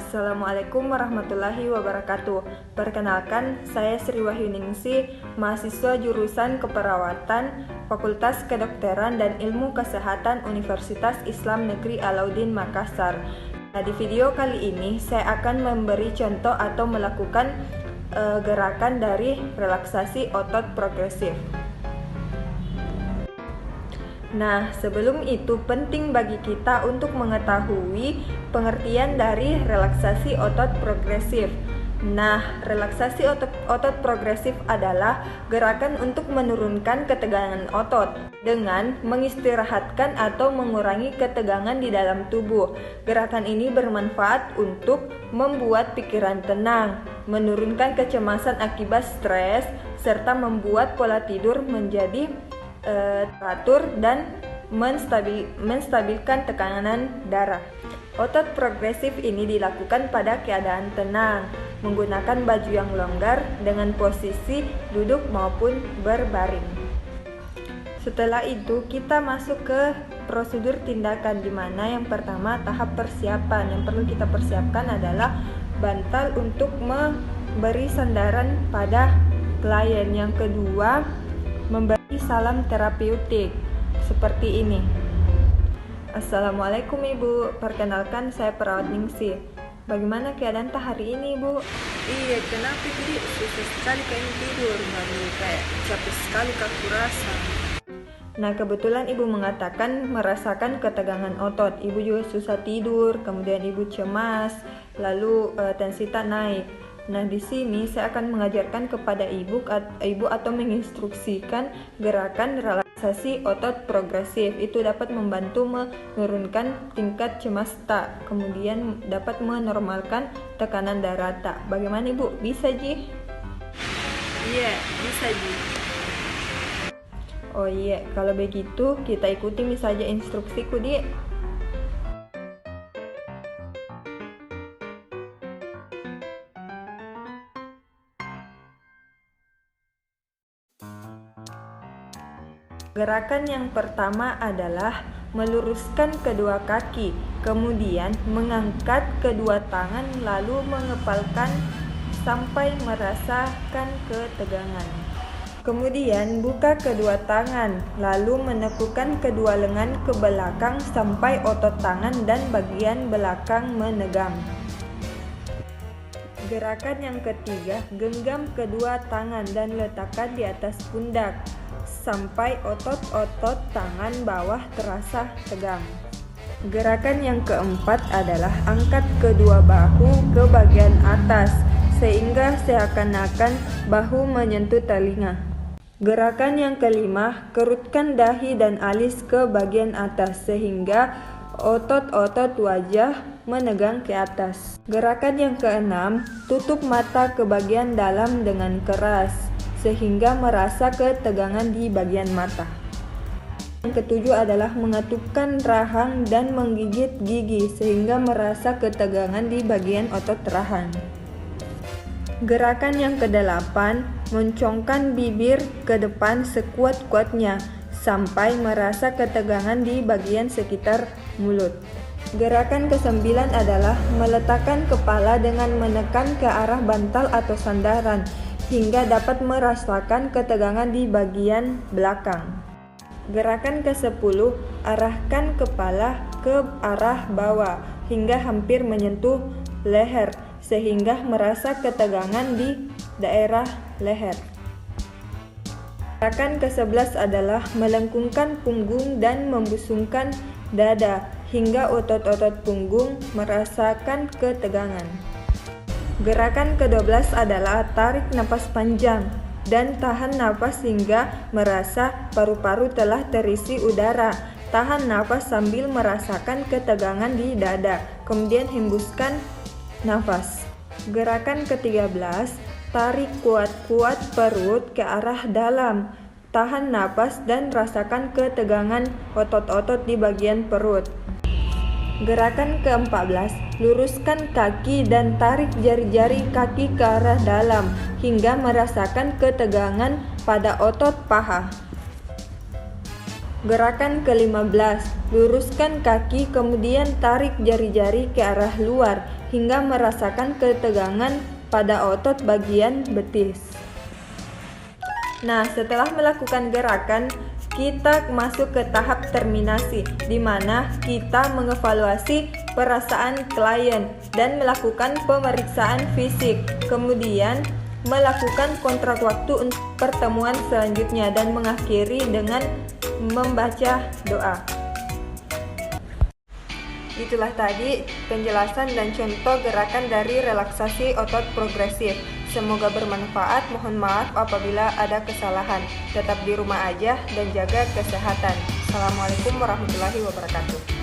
Assalamualaikum warahmatullahi wabarakatuh. Perkenalkan, saya Sri Wahyuningsih, mahasiswa jurusan Keperawatan, Fakultas Kedokteran dan Ilmu Kesehatan Universitas Islam Negeri Alauddin Makassar. Nah, di video kali ini saya akan memberi contoh atau melakukan gerakan dari relaksasi otot progresif. Nah, sebelum itu penting bagi kita untuk mengetahui pengertian dari relaksasi otot progresif. Nah, relaksasi otot progresif adalah gerakan untuk menurunkan ketegangan otot dengan mengistirahatkan atau mengurangi ketegangan di dalam tubuh. Gerakan ini bermanfaat untuk membuat pikiran tenang, menurunkan kecemasan akibat stres, serta membuat pola tidur menjadi teratur dan menstabilkan tekanan darah. Otot progresif ini dilakukan pada keadaan tenang, menggunakan baju yang longgar dengan posisi duduk maupun berbaring. Setelah itu kita masuk ke prosedur tindakan, di mana yang pertama tahap persiapan. Yang perlu kita persiapkan adalah bantal untuk memberi sandaran pada klien. Yang kedua, memberi salam terapeutik seperti ini. Assalamualaikum Ibu, perkenalkan saya perawat Ningsih. Bagaimana keadaan hari ini Ibu? Iya, kenapa jadi susah sekali kayaknya tidur, kayak capek sekali aku rasa. Nah, kebetulan Ibu mengatakan merasakan ketegangan otot. Ibu juga susah tidur, kemudian Ibu cemas, lalu tensi tak naik. Nah, di sini saya akan mengajarkan kepada ibu atau menginstruksikan gerakan relaksasi otot progresif. Itu dapat membantu menurunkan tingkat cemas tak, kemudian dapat menormalkan tekanan darah tak. Bagaimana Ibu? Bisa Ji? Iya, bisa Ji. Oh iya, kalau begitu kita ikuti saja instruksiku Di. Gerakan yang pertama adalah meluruskan kedua kaki, kemudian mengangkat kedua tangan lalu mengepalkan sampai merasakan ketegangan. Kemudian buka kedua tangan, lalu menekukan kedua lengan ke belakang sampai otot tangan dan bagian belakang menegang. Gerakan yang ketiga, genggam kedua tangan dan letakkan di atas pundak sampai otot-otot tangan bawah terasa tegang. Gerakan yang keempat adalah angkat kedua bahu ke bagian atas sehingga seakan-akan bahu menyentuh telinga. Gerakan yang kelima, kerutkan dahi dan alis ke bagian atas sehingga otot-otot wajah menegang ke atas. Gerakan yang keenam, tutup mata ke bagian dalam dengan keras sehingga merasa ketegangan di bagian mata. Yang ketujuh adalah mengatupkan rahang dan menggigit gigi sehingga merasa ketegangan di bagian otot rahang. Gerakan yang kedelapan, mencongkan bibir ke depan sekuat-kuatnya sampai merasa ketegangan di bagian sekitar mulut. Gerakan kesembilan adalah meletakkan kepala dengan menekan ke arah bantal atau sandaran hingga dapat merasakan ketegangan di bagian belakang. Gerakan ke-10, arahkan kepala ke arah bawah hingga hampir menyentuh leher sehingga merasa ketegangan di daerah leher. Gerakan ke-11 adalah melengkungkan punggung dan membusungkan dada hingga otot-otot punggung merasakan ketegangan. Gerakan ke-12 adalah tarik napas panjang dan tahan napas hingga merasa paru-paru telah terisi udara. Tahan napas sambil merasakan ketegangan di dada, kemudian hembuskan nafas. Gerakan ke-13, tarik kuat-kuat perut ke arah dalam. Tahan napas dan rasakan ketegangan otot-otot di bagian perut. Gerakan ke-14, luruskan kaki dan tarik jari-jari kaki ke arah dalam hingga merasakan ketegangan pada otot paha. Gerakan ke-15, luruskan kaki kemudian tarik jari-jari ke arah luar hingga merasakan ketegangan pada otot bagian betis. Nah, setelah melakukan gerakan, kita masuk ke tahap terminasi, di mana kita mengevaluasi perasaan klien dan melakukan pemeriksaan fisik. Kemudian melakukan kontrak waktu untuk pertemuan selanjutnya dan mengakhiri dengan membaca doa. Itulah tadi penjelasan dan contoh gerakan dari relaksasi otot progresif. Semoga bermanfaat. Mohon maaf apabila ada kesalahan. Tetap di rumah aja dan jaga kesehatan. Assalamualaikum warahmatullahi wabarakatuh.